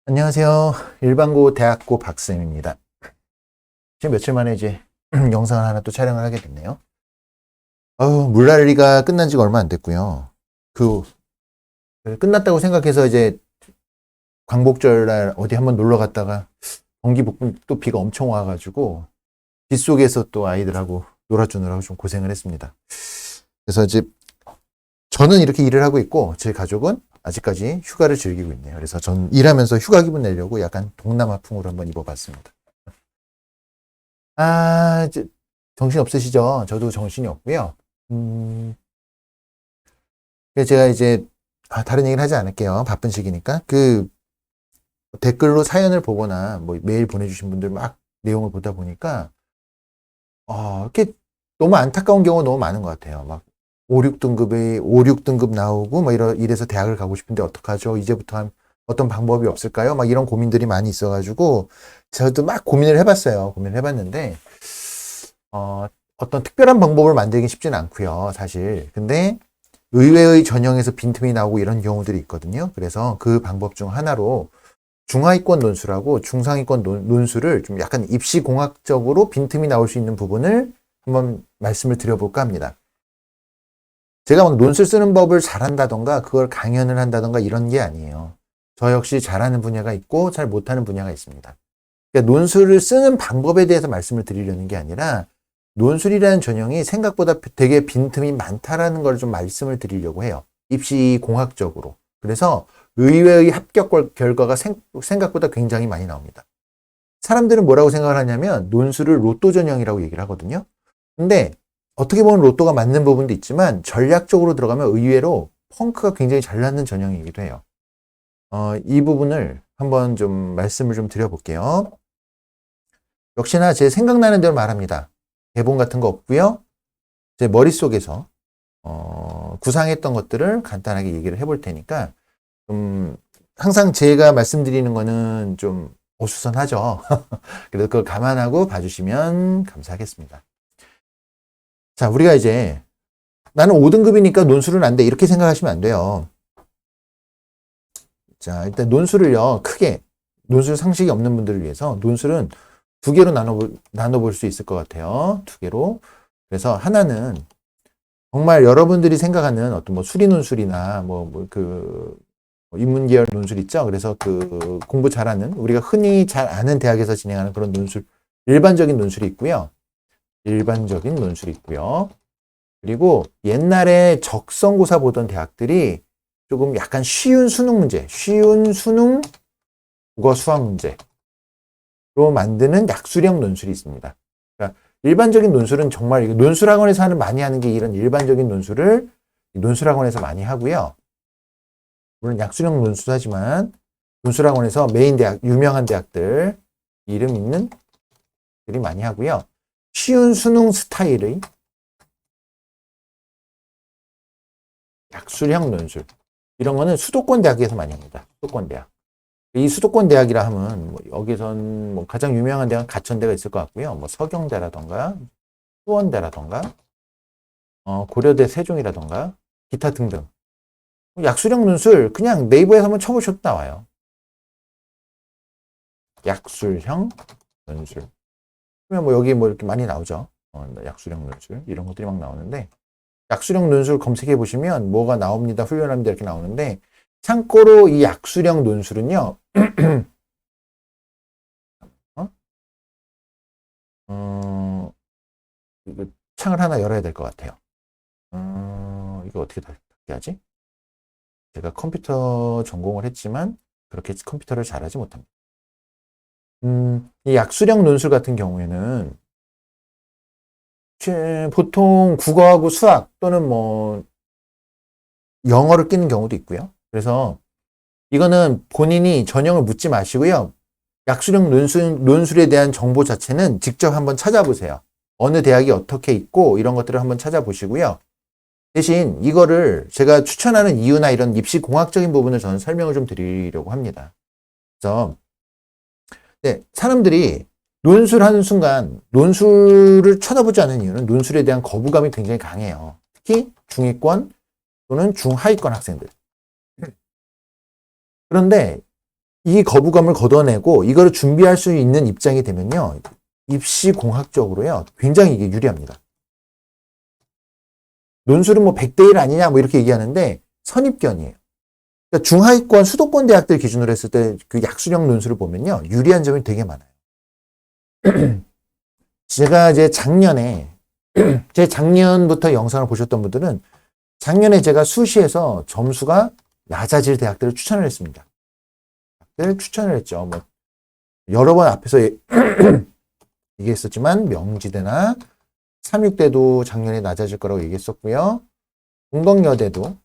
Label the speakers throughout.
Speaker 1: 안녕하세요. 일반고 대학고 박쌤입니다. 지금 며칠 만에 이제 영상을 하나 또 촬영을 하게 됐네요. 물난리가 끝난 지가 얼마 안 됐고요. 그 끝났다고 생각해서 이제 광복절날 어디 한번 놀러 갔다가 경기북부 또 비가 엄청 와가지고 빗속에서 또 아이들하고 놀아주느라고 좀 고생을 했습니다. 그래서 이제 저는 이렇게 일을 하고 있고 제 가족은 아직까지 휴가를 즐기고 있네요. 그래서 전 일하면서 휴가 기분 내려고 약간 동남아풍으로 한번 입어봤습니다. 이제 정신 없으시죠? 저도 정신이 없고요. 그래서 제가 이제 다른 얘기는 하지 않을게요. 바쁜 시기니까. 댓글로 사연을 보거나 뭐 메일 보내주신 분들 막 내용을 보다 보니까 이렇게 너무 안타까운 경우가 너무 많은 것 같아요. 막 5, 6등급 나오고 뭐 이래서 대학을 가고 싶은데 어떡하죠? 이제부터 어떤 방법이 없을까요? 막 이런 고민들이 많이 있어가지고 저도 막 고민을 해봤어요. 고민을 해봤는데 어떤 특별한 방법을 만들긴 쉽지는 않고요, 사실. 근데 의외의 전형에서 빈틈이 나오고 이런 경우들이 있거든요. 그래서 그 방법 중 하나로 중하위권 논술하고 중상위권 논술을 좀 약간 입시공학적으로 빈틈이 나올 수 있는 부분을 한번 말씀을 드려볼까 합니다. 제가 막 논술 쓰는 법을 잘한다던가 그걸 강연을 한다던가 이런 게 아니에요. 저 역시 잘하는 분야가 있고 잘 못하는 분야가 있습니다. 그러니까 논술을 쓰는 방법에 대해서 말씀을 드리려는 게 아니라 논술이라는 전형이 생각보다 되게 빈틈이 많다라는 걸 좀 말씀을 드리려고 해요. 입시공학적으로. 그래서 의외의 합격 결과가 생각보다 굉장히 많이 나옵니다. 사람들은 뭐라고 생각을 하냐면 논술을 로또 전형이라고 얘기를 하거든요. 근데 어떻게 보면 로또가 맞는 부분도 있지만 전략적으로 들어가면 의외로 펑크가 굉장히 잘 나는 전형이기도 해요. 이 부분을 한번 좀 말씀을 좀 드려볼게요. 역시나 제 생각나는 대로 말합니다. 대본 같은 거 없고요. 제 머릿속에서 구상했던 것들을 간단하게 얘기를 해볼 테니까 항상 제가 말씀드리는 거는 좀 어수선하죠. 그래서 그걸 감안하고 봐주시면 감사하겠습니다. 자, 우리가 이제 나는 5등급이니까 논술은 안 돼. 이렇게 생각하시면 안 돼요. 자, 일단 논술을요, 크게, 논술 상식이 없는 분들을 위해서 논술은 두 개로 나눠볼 수 있을 것 같아요. 두 개로. 그래서 하나는 정말 여러분들이 생각하는 어떤 뭐 수리 논술이나 인문계열 논술 있죠. 그래서 공부 잘하는, 우리가 흔히 잘 아는 대학에서 진행하는 그런 논술, 일반적인 논술이 있고요. 일반적인 논술이 있고요. 그리고 옛날에 적성고사 보던 대학들이 조금 약간 쉬운 수능 문제, 쉬운 수능 국어 수학 문제로 만드는 약수령 논술이 있습니다. 그러니까 일반적인 논술은 정말 논술학원에서 많이 하는 게 이런 일반적인 논술을 논술학원에서 많이 하고요. 물론 약수령 논술도 하지만 논술학원에서 메인 대학, 유명한 대학들 이름 있는 들이 많이 하고요. 쉬운 수능 스타일의 약수령 논술 이런 거는 수도권 대학에서 많이 합니다. 수도권 대학. 이 수도권 대학이라 하면 여기선 가장 유명한 대학은 가천대가 있을 것 같고요. 서경대라던가 수원대라던가 고려대 세종이라던가 기타 등등. 약수령 논술 그냥 네이버에서 한번 쳐보셔도 나와요. 약술형 논술. 그러면 여기 이렇게 많이 나오죠. 약수령 논술 이런 것들이 막 나오는데 약수령 논술 검색해 보시면 뭐가 나옵니다. 훌륭합니다. 이렇게 나오는데 참고로 이 약수령 논술은요. 이거 창을 하나 열어야 될 것 같아요. 이거 어떻게 하지? 제가 컴퓨터 전공을 했지만 그렇게 컴퓨터를 잘하지 못합니다. 이 약수령 논술 같은 경우에는 보통 국어하고 수학 또는 영어를 끼는 경우도 있고요. 그래서 이거는 본인이 전형을 묻지 마시고요. 약수령 논술에 대한 정보 자체는 직접 한번 찾아보세요. 어느 대학이 어떻게 있고 이런 것들을 한번 찾아보시고요. 대신 이거를 제가 추천하는 이유나 이런 입시공학적인 부분을 저는 설명을 좀 드리려고 합니다. 그래서 사람들이 논술하는 순간 논술을 쳐다보지 않는 이유는 논술에 대한 거부감이 굉장히 강해요. 특히 중위권 또는 중하위권 학생들. 그런데 이 거부감을 걷어내고 이거를 준비할 수 있는 입장이 되면요. 입시 공학적으로요. 굉장히 이게 유리합니다. 논술은 뭐 100대 1 아니냐 뭐 이렇게 얘기하는데 선입견이에요. 그러니까 중하위권 수도권 대학들 기준으로 했을 때 그 약수령 논술을 보면요. 유리한 점이 되게 많아요. 제가 이제 제 작년부터 영상을 보셨던 분들은 작년에 제가 수시에서 점수가 낮아질 대학들을 추천을 했습니다. 추천을 했죠. 뭐 여러 번 앞에서 얘기했었지만 명지대나 삼육대도 작년에 낮아질 거라고 얘기했었고요. 동덕여대도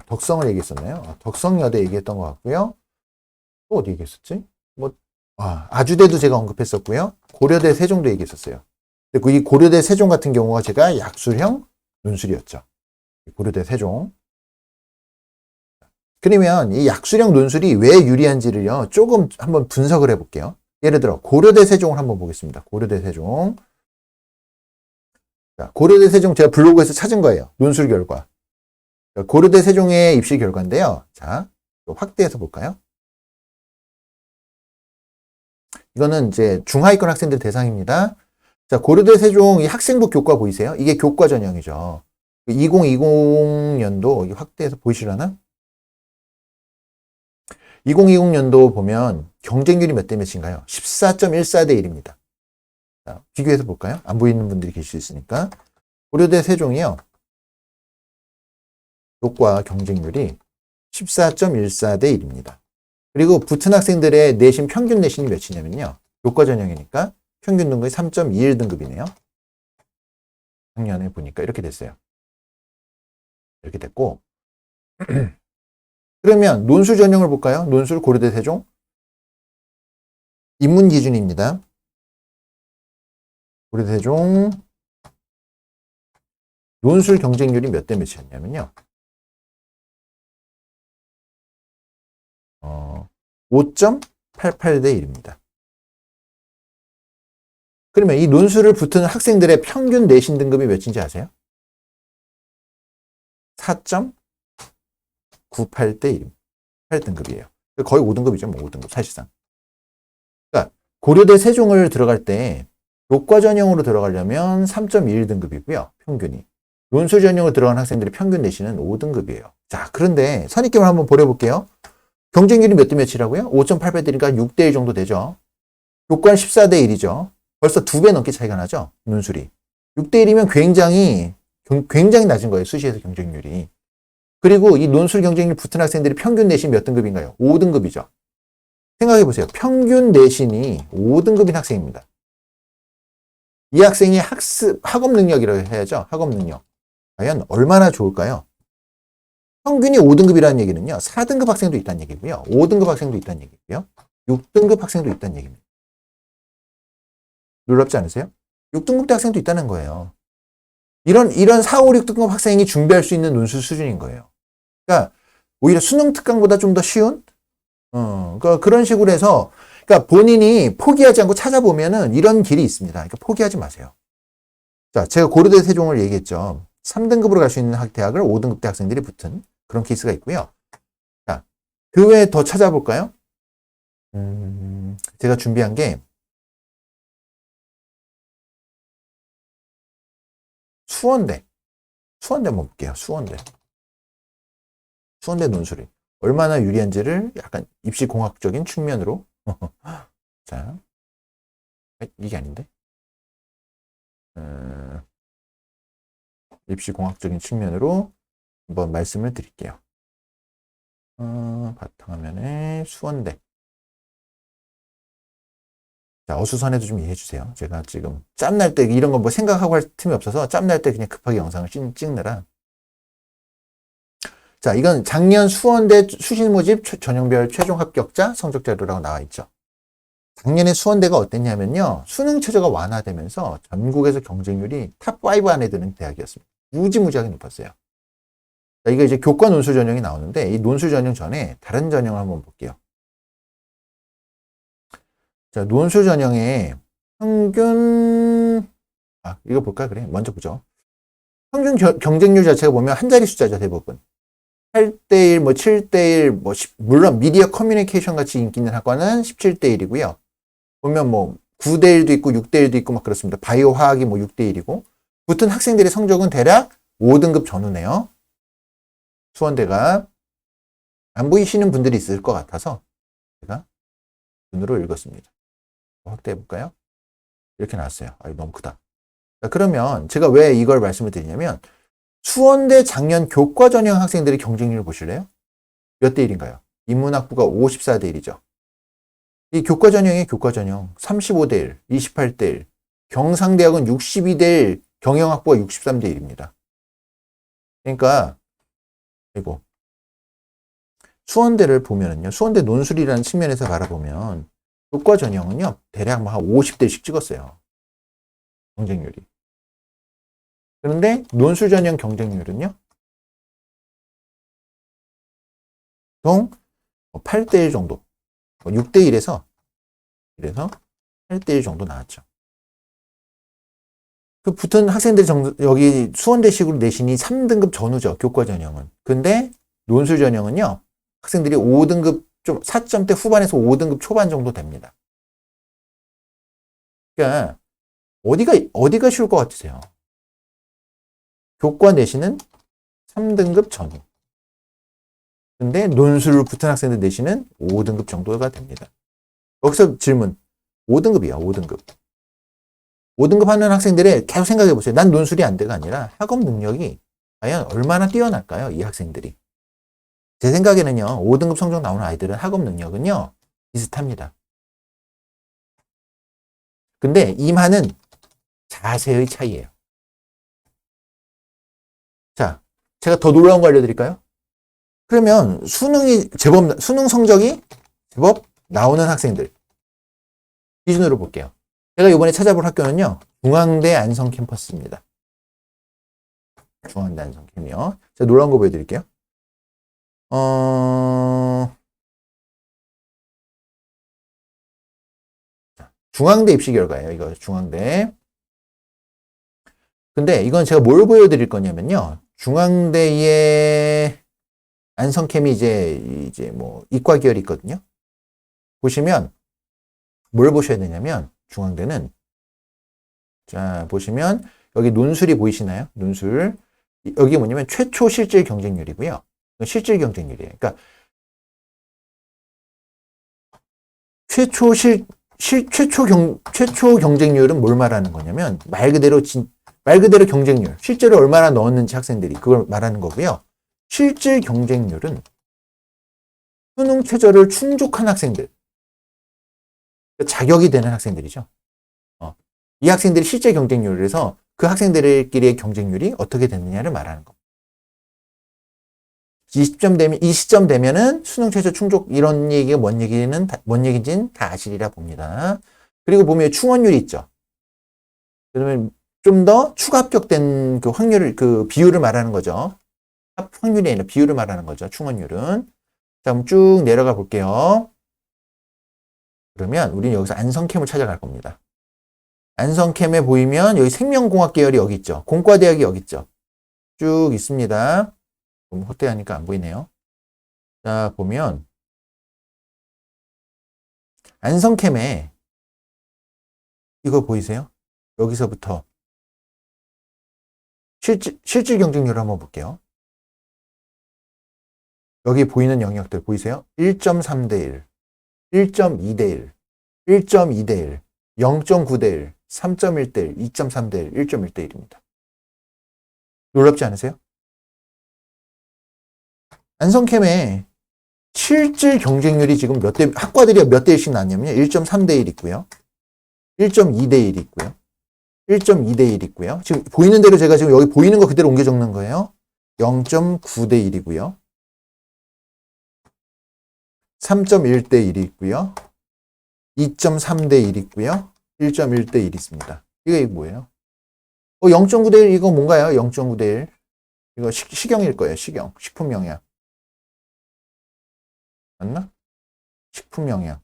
Speaker 1: 덕성을 얘기했었나요? 덕성여대 얘기했던 것 같고요. 또 어디 얘기했었지? 아주대도 제가 언급했었고요. 고려대 세종도 얘기했었어요. 이 고려대 세종 같은 경우가 제가 약술형 논술이었죠. 고려대 세종. 그러면 이 약수령 논술이 왜 유리한지를요, 조금 한번 분석을 해볼게요. 예를 들어, 고려대 세종을 한번 보겠습니다. 고려대 세종. 자, 고려대 세종 제가 블로그에서 찾은 거예요. 논술 결과. 자, 고려대 세종의 입시 결과인데요. 자, 확대해서 볼까요? 이거는 이제 중하위권 학생들 대상입니다. 자, 고려대 세종 이 학생부 교과 보이세요? 이게 교과 전형이죠. 2020년도 확대해서 보이시려나? 2020년도 보면 경쟁률이 몇 대 몇인가요? 14.14대 1입니다. 자, 비교해서 볼까요? 안 보이는 분들이 계실 수 있으니까. 고려대 세종이요. 교과 경쟁률이 14.14대 1입니다. 그리고 붙은 학생들의 내신 평균 내신이 몇이냐면요. 교과 전형이니까 평균 등급이 3.21등급이네요. 작년에 보니까 이렇게 됐어요. 이렇게 됐고 그러면 논술 전형을 볼까요? 논술 고려대 세종. 입문 기준입니다. 고려대 세종 논술 경쟁률이 몇 대 몇이었냐면요. 5.88대 1입니다. 그러면 이 논술을 붙은 학생들의 평균 내신 등급이 몇인지 아세요? 4.98대 1. 8등급이에요. 거의 5등급이죠. 뭐 5등급 사실상. 그러니까 고려대 세종을 들어갈 때 교과 전형으로 들어가려면 3.21등급이고요. 평균이. 논술 전형으로 들어간 학생들의 평균 내신은 5등급이에요. 자, 그런데 선입견을 한번 보려볼게요. 경쟁률이 몇 대 몇이라고요? 5.8배 되니까 6대 1 정도 되죠. 교과는 14대 1이죠. 벌써 2배 넘게 차이가 나죠. 논술이. 6대 1이면 굉장히 낮은 거예요. 수시에서 경쟁률이. 그리고 이 논술 경쟁률 붙은 학생들이 평균 내신 몇 등급인가요? 5등급이죠. 생각해 보세요. 평균 내신이 5등급인 학생입니다. 이 학생이 학업 능력이라고 해야죠. 학업 능력. 과연 얼마나 좋을까요? 평균이 5등급이라는 얘기는요. 4등급 학생도 있다는 얘기고요. 5등급 학생도 있다는 얘기고요. 6등급 학생도 있다는 얘기입니다. 놀랍지 않으세요? 6등급 학생도 있다는 거예요. 이런 4, 5, 6등급 학생이 준비할 수 있는 논술 수준인 거예요. 그러니까 오히려 수능 특강보다 좀 더 쉬운 그러니까 그런 식으로 해서 그러니까 본인이 포기하지 않고 찾아보면은 이런 길이 있습니다. 그러니까 포기하지 마세요. 자, 제가 고려대 세종을 얘기했죠. 3등급으로 갈 수 있는 대학을 5등급 대 학생들이 붙은 그런 케이스가 있고요. 자, 그 외에 더 찾아볼까요? 제가 준비한 게 수원대 한번 볼게요. 수원대 논술이 얼마나 유리한지를 약간 입시공학적인 측면으로 자, 이게 아닌데 입시공학적인 측면으로 한번 말씀을 드릴게요. 바탕화면에 수원대. 자, 어수선해도 좀 이해해 주세요. 제가 지금 짬날 때 이런 거 뭐 생각하고 할 틈이 없어서 짬날 때 그냥 급하게 영상을 찍느라. 자, 이건 작년 수원대 수시 모집 전형별 최종 합격자 성적 자료라고 나와 있죠. 작년에 수원대가 어땠냐면요. 수능 체제가 완화되면서 전국에서 경쟁률이 탑5 안에 드는 대학이었습니다. 무지무지하게 높았어요. 자, 이거 이제 교과 논술 전형이 나오는데 이 논술 전형 전에 다른 전형을 한번 볼게요. 자, 논술 전형의 평균 이거 볼까? 그래. 먼저 보죠. 평균 경쟁률 자체가 보면 한 자리 숫자죠, 대부분. 8대1, 뭐 7대1, 뭐 물론 미디어 커뮤니케이션 같이 인기 있는 학과는 17대1이고요. 보면 뭐 9대1도 있고 6대1도 있고 막 그렇습니다. 바이오 화학이 뭐 6대1이고 붙은 학생들의 성적은 대략 5등급 전후네요. 수원대가 안 보이시는 분들이 있을 것 같아서 제가 눈으로 읽었습니다. 확대해 볼까요? 이렇게 나왔어요. 아, 너무 크다. 자, 그러면 제가 왜 이걸 말씀을 드리냐면 수원대 작년 교과 전형 학생들의 경쟁률을 보실래요? 몇 대 1인가요? 인문학부가 54대 1이죠. 이 교과 전형이 교과 전형 35대 1, 28대 1. 경상대학은 62대 1, 경영학부가 63대 1입니다. 그러니까 이거 수원대를 보면은요. 수원대 논술이라는 측면에서 바라보면 교과 전형은요. 대략 한 50대씩 찍었어요. 경쟁률이. 그런데 논술 전형 경쟁률은요. 보통 8대 1 정도. 6대 1에서 8대 1 정도 나왔죠. 그 붙은 학생들 여기 수원대식으로 내신이 3등급 전후죠. 교과 전형은. 근데 논술 전형은요. 학생들이 5등급 좀 4점대 후반에서 5등급 초반 정도 됩니다. 그러니까 어디가 쉬울 것 같으세요? 교과 내신은 3등급 전후. 근데 논술을 붙은 학생들 내신은 5등급 정도가 됩니다. 여기서 질문. 5등급이야, 5등급. 5등급 하는 학생들의 계속 생각해 보세요. 난 논술이 안 돼가 아니라 학업 능력이 과연 얼마나 뛰어날까요? 이 학생들이. 제 생각에는요. 5등급 성적 나오는 아이들은 학업 능력은요. 비슷합니다. 근데 임하는 자세의 차이예요. 자, 제가 더 놀라운 거 알려드릴까요? 그러면 수능 성적이 제법 나오는 학생들 기준으로 볼게요. 제가 이번에 찾아볼 학교는요. 중앙대 안성 캠퍼스입니다. 중앙대 안성 캠이요. 제가 놀라운 거 보여드릴게요. 중앙대 입시 결과예요. 이거 중앙대. 근데 이건 제가 뭘 보여드릴 거냐면요. 중앙대의 안성캠이 이제 뭐 이과 계열이 있거든요. 보시면 뭘 보셔야 되냐면 중앙대는 자 보시면 여기 논술이 보이시나요? 논술 여기 뭐냐면 최초 실질 경쟁률이고요. 실질 경쟁률이에요. 그러니까 최초 경쟁률은 뭘 말하는 거냐면 말 그대로 경쟁률, 실제로 얼마나 넣었는지 학생들이 그걸 말하는 거고요. 실질 경쟁률은 수능 최저를 충족한 학생들, 자격이 되는 학생들이죠. 이 학생들이 실제 경쟁률에서 그 학생들끼리의 경쟁률이 어떻게 됐느냐를 말하는 겁니다. 이 시점 되면은 수능 최저 충족 이런 얘기가 뭔 얘기인지는 다 아시리라 봅니다. 그리고 보면 충원율이 있죠. 그러면 좀 더 추가 합격된 그 확률을 그 비율을 말하는 거죠. 확률이 아니라 비율을 말하는 거죠. 충원율은. 자, 그럼 쭉 내려가 볼게요. 그러면 우리는 여기서 안성캠을 찾아갈 겁니다. 안성캠에 보이면 여기 생명공학 계열이 여기 있죠. 공과대학이 여기 있죠. 쭉 있습니다. 너무 헛되하니까 안 보이네요. 자, 보면 안성캠에 이거 보이세요? 여기서부터 실질 경쟁률을 한번 볼게요. 여기 보이는 영역들 보이세요? 1.3대 1, 1.2대 1, 1.2대 1, 0.9대 1, 3.1대 1, 2.3대 1, 1.1대 1입니다. 놀랍지 않으세요? 안성캠에 실질 경쟁률이 지금 학과들이 몇 대 1씩 나왔냐면요. 1.3대 1 있고요. 1.2대 1 있고요. 1.2대 1 있고요. 지금 보이는 대로 제가 지금 여기 보이는 거 그대로 옮겨 적는 거예요. 0.9대 1이고요. 3.1대 1이 있고요. 2.3대 1 있고요. 1.1대 1 있습니다. 이거 뭐예요? 0.9대 1 이거 뭔가요? 0.9대 1. 이거 식용일 거예요. 식품 영양. 맞나? 식품 영양.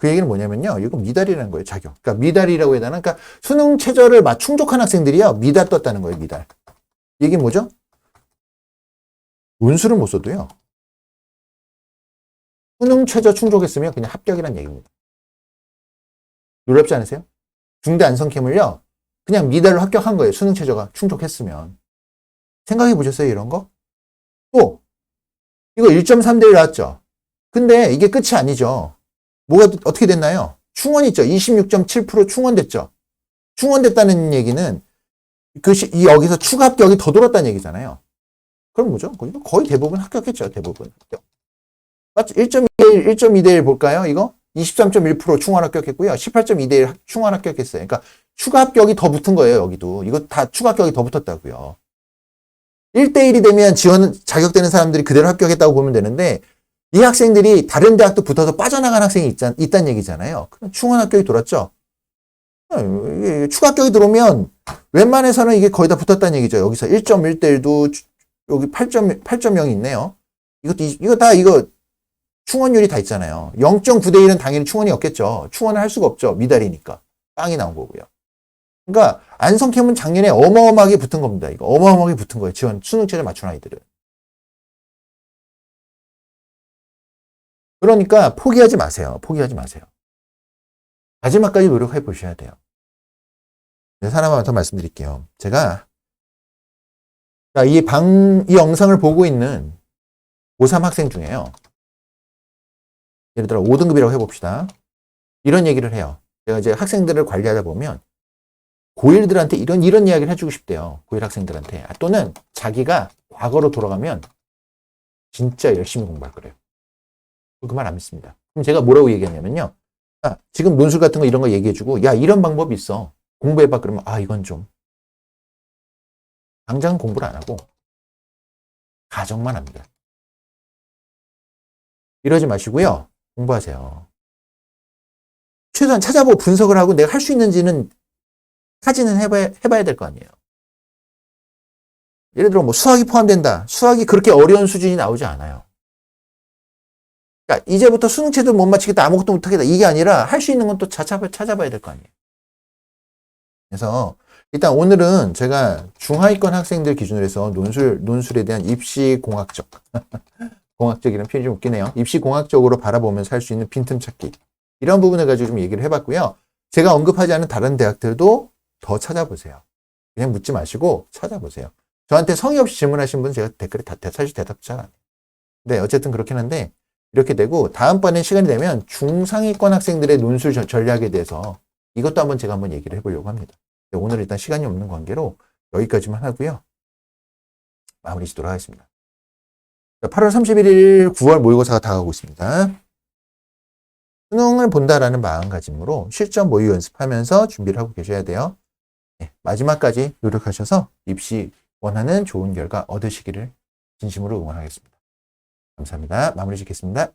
Speaker 1: 그 얘기는 뭐냐면요. 이거 미달이라는 거예요, 자격. 그러니까 미달이라고 해야 되나? 그러니까 수능 최저를 충족한 학생들이요. 미달 떴다는 거예요, 미달. 이게 뭐죠? 논술을 못 써도요. 수능 최저 충족했으면 그냥 합격이란 얘기입니다. 놀랍지 않으세요? 중대 안성캠을요. 그냥 미달로 합격한 거예요. 수능 최저가 충족했으면. 생각해 보셨어요, 이런 거? 또 이거 1.3대 1 나왔죠. 근데 이게 끝이 아니죠. 뭐가 어떻게 됐나요? 충원 있죠. 26.7% 충원됐죠. 충원됐다는 얘기는 여기서 추가 합격이 더 돌았다는 얘기잖아요. 그럼 뭐죠? 거의 대부분 합격했죠. 대부분 합격. 맞죠? 1.2대1, 1.2대1 볼까요? 이거 23.1% 충원 합격했고요. 18.2대1 충원 합격했어요. 그러니까 추가 합격이 더 붙은 거예요. 여기도. 이거 다 추가 합격이 더 붙었다고요. 1대1이 되면 자격되는 사람들이 그대로 합격했다고 보면 되는데 이 학생들이 다른 대학도 붙어서 빠져나간 학생이 있다는 얘기잖아요. 그럼 충원 합격이 돌았죠. 추가 합격이 들어오면 웬만해서는 이게 거의 다 붙었다는 얘기죠. 여기서 1.1대1도 여기 8.0이 있네요. 이거 충원율이 다 있잖아요. 0.9대 1은 당연히 충원이 없겠죠. 충원을 할 수가 없죠. 미달이니까. 빵이 나온 거고요. 그러니까 안성캠은 작년에 어마어마하게 붙은 겁니다. 이거 어마어마하게 붙은 거예요. 수능 최저 맞춘 아이들은. 그러니까 포기하지 마세요. 포기하지 마세요. 마지막까지 노력해 보셔야 돼요. 하나만 더 말씀드릴게요. 제가 이 영상을 보고 있는 고3 학생 중에요. 예를 들어 5등급이라고 해봅시다. 이런 얘기를 해요. 제가 이제 학생들을 관리하다 보면 고1들한테 이런 이야기를 해주고 싶대요. 고1 학생들한테. 또는 자기가 과거로 돌아가면 진짜 열심히 공부할 거래요. 그 말 안 믿습니다. 그럼 제가 뭐라고 얘기하냐면요. 지금 논술 같은 거 이런 거 얘기해주고 야 이런 방법이 있어. 공부해봐. 그러면 이건 좀 당장 공부를 안 하고 가정만 합니다. 이러지 마시고요. 공부하세요. 최소한 찾아보고 분석을 하고 내가 할 수 있는지는 타진은 해봐야 될 거 아니에요. 예를 들어 뭐 수학이 포함된다. 수학이 그렇게 어려운 수준이 나오지 않아요. 그러니까 이제부터 수능체도 못 맞히겠다. 아무것도 못하겠다. 이게 아니라 할 수 있는 건 또 찾아봐야 될 거 아니에요. 그래서 일단 오늘은 제가 중하위권 학생들 기준으로 해서 논술에 대한 입시공학적 공학적이라는 표현이 좀 웃기네요. 입시공학적으로 바라보면서 할 수 있는 빈틈 찾기. 이런 부분을 가지고 좀 얘기를 해봤고요. 제가 언급하지 않은 다른 대학들도 더 찾아보세요. 그냥 묻지 마시고 찾아보세요. 저한테 성의 없이 질문하신 분은 제가 댓글에 사실 대답 잘 안 해요. 네, 어쨌든 그렇긴 한데 이렇게 되고 다음번에 시간이 되면 중상위권 학생들의 논술 전략에 대해서 이것도 한번 제가 한번 얘기를 해보려고 합니다. 오늘 일단 시간이 없는 관계로 여기까지만 하고요. 마무리 짓도록 하겠습니다. 8월 31일 9월 모의고사가 다가오고 있습니다. 수능을 본다라는 마음가짐으로 실전 모의 연습하면서 준비를 하고 계셔야 돼요. 네, 마지막까지 노력하셔서 입시 원하는 좋은 결과 얻으시기를 진심으로 응원하겠습니다. 감사합니다. 마무리 짓겠습니다.